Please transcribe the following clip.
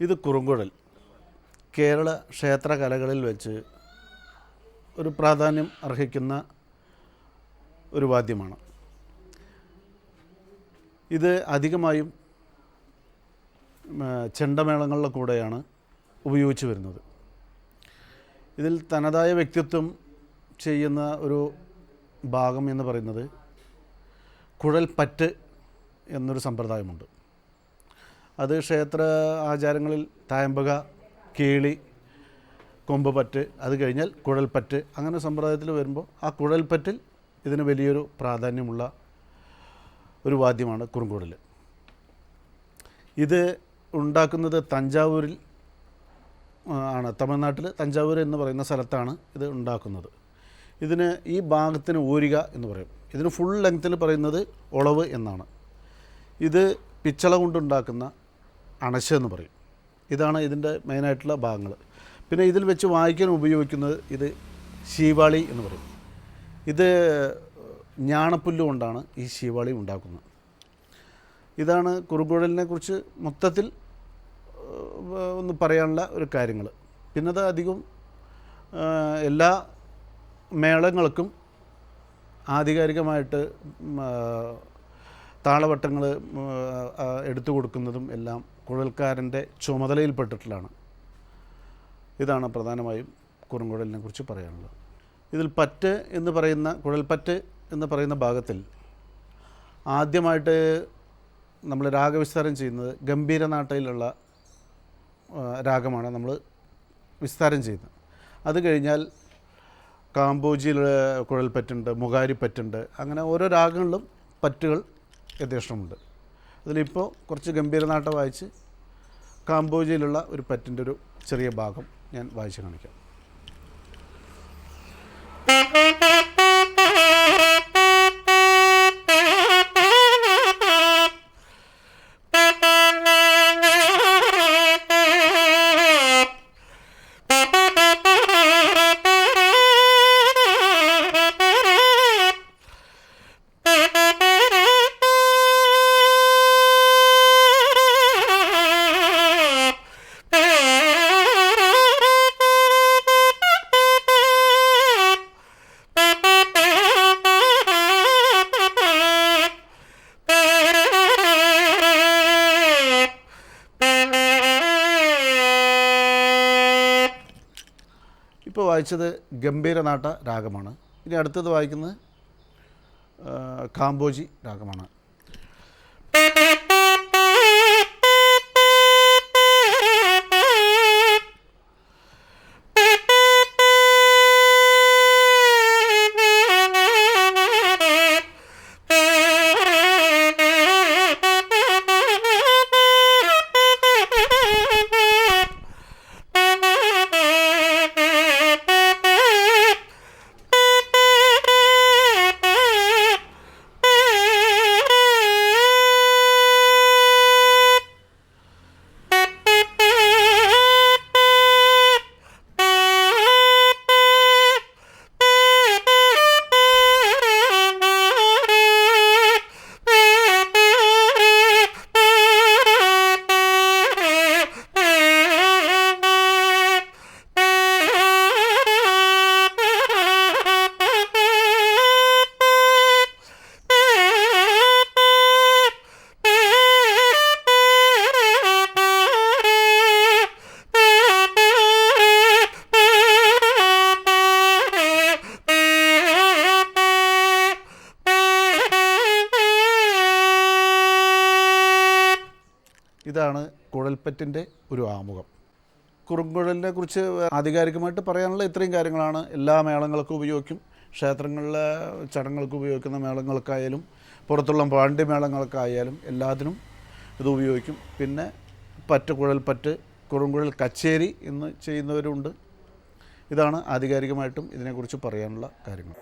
ഇത് കുറുങ്കുഴൽ കേരള ക്ഷേത്ര കലകളിൽ വെച്ച് ഒരു പ്രാധാന്യം അർഹിക്കുന്ന ഒരു വാദ്യമാണ്. ഇത് അധികമായും ചെണ്ടമേളങ്ങളുടെ കൂടെയാണ് ഉപയോഗിച്ച് വരുന്നത്. ഇതിൽ തനതായ വ്യക്തിത്വം ചെയ്യുന്ന ഒരു ഭാഗം എന്ന് പറയുന്നത് കുഴൽപ്പറ്റ് എന്നൊരു സമ്പ്രദായമുണ്ട്. അത് ക്ഷേത്ര ആചാരങ്ങളിൽ തായമ്പക, കേളി, കൊമ്പുപറ്റ്, അത് കഴിഞ്ഞാൽ കുഴൽപ്പറ്റ്, അങ്ങനെ സമ്പ്രദായത്തിൽ വരുമ്പോൾ ആ കുഴൽപ്പറ്റിൽ ഇതിന് വലിയൊരു പ്രാധാന്യമുള്ള ഒരു വാദ്യമാണ് കുറുങ്കുഴൽ. ഇത് ഉണ്ടാക്കുന്നത് തഞ്ചാവൂരിൽ ആണ്. തമിഴ്നാട്ടിൽ തഞ്ചാവൂർ എന്ന് പറയുന്ന സ്ഥലത്താണ് ഇത് ഉണ്ടാക്കുന്നത്. ഇതിന് ഈ ഭാഗത്തിന് ഊരിക എന്ന് പറയും. ഇതിന് ഫുൾ ലെങ്ത്തിൽ പറയുന്നത് ഒളവ് എന്നാണ്. ഇത് പിച്ചള കൊണ്ടുണ്ടാക്കുന്ന അണശ എന്ന് പറയും. ഇതാണ് ഇതിൻ്റെ മെയിനായിട്ടുള്ള ഭാഗങ്ങൾ. പിന്നെ ഇതിൽ വെച്ച് വായിക്കാൻ ഉപയോഗിക്കുന്നത് ഇത് ശീവാളി എന്ന് പറയും. ഇത് ഞാണപ്പുല്ല് കൊണ്ടാണ് ഈ ശീവാളി ഉണ്ടാക്കുന്നത്. ഇതാണ് കുറുങ്കുഴലിനെ കുറിച്ച് മൊത്തത്തിൽ ഒന്ന് പറയാനുള്ള ഒരു കാര്യങ്ങൾ. പിന്നെ അത് അധികം എല്ലാ മേളങ്ങൾക്കും ആധികാരികമായിട്ട് താളവട്ടങ്ങൾ എടുത്തു കൊടുക്കുന്നതും എല്ലാം കുഴൽക്കാരൻ്റെ ചുമതലയിൽപ്പെട്ടിട്ടുള്ളതാണ്. ഇതാണ് പ്രധാനമായും കുറുങ്കുഴലിനെ കുറിച്ച് പറയാനുള്ളത്. ഇതിൽ പറ്റ് എന്ന് പറയുന്ന കുഴൽപ്പറ്റ് എന്ന് പറയുന്ന ഭാഗത്തിൽ ആദ്യമായിട്ട് നമ്മൾ രാഗവിസ്താരം ചെയ്യുന്നത് ഗംഭീരനാട്ടയിലുള്ള രാഗമാണ് നമ്മൾ വിസ്താരം ചെയ്യുന്നത്. അത് കഴിഞ്ഞാൽ കാമ്പോജിയിൽ കുഴൽപ്പറ്റുണ്ട്, മുഖാരിപ്പറ്റുണ്ട്, അങ്ങനെ ഓരോ രാഗങ്ങളിലും പറ്റുകൾ യഥേഷ്ടമുണ്ട്. അതിലിപ്പോൾ കുറച്ച് ഗംഭീരനാട്ടം വായിച്ച് കാമ്പോജിയിലുള്ള ഒരു പറ്റിൻ്റെ ഒരു ചെറിയ ഭാഗം ഞാൻ വായിച്ച് കാണിക്കാം. ഇപ്പോൾ വായിച്ചത് ഗംഭീരനാട്ട രാഗമാണ്. ഇനി അടുത്തത് വായിക്കുന്നത് കാമ്പോജി രാഗമാണ്. ഇതാണ് കുഴൽപ്പറ്റിൻ്റെ ഒരു ആമുഖം. കുറുങ്കുഴലിനെ കുറിച്ച് ആധികാരികമായിട്ട് പറയാനുള്ള ഇത്രയും കാര്യങ്ങളാണ്. എല്ലാ മേളങ്ങൾക്കും ഉപയോഗിക്കും. ക്ഷേത്രങ്ങളിലെ ചടങ്ങുകൾക്ക് ഉപയോഗിക്കുന്ന മേളങ്ങൾക്കായാലും പുറത്തുള്ള പാണ്ഡ്യമേളങ്ങൾക്കായാലും എല്ലാത്തിനും ഇത് ഉപയോഗിക്കും. പിന്നെ കുഴൽപ്പറ്റ്, കുറുങ്കുഴൽ കച്ചേരി എന്ന് ചെയ്യുന്നവരുണ്ട്. ഇതാണ് ആധികാരികമായിട്ടും ഇതിനെക്കുറിച്ച് പറയാനുള്ള കാര്യങ്ങൾ.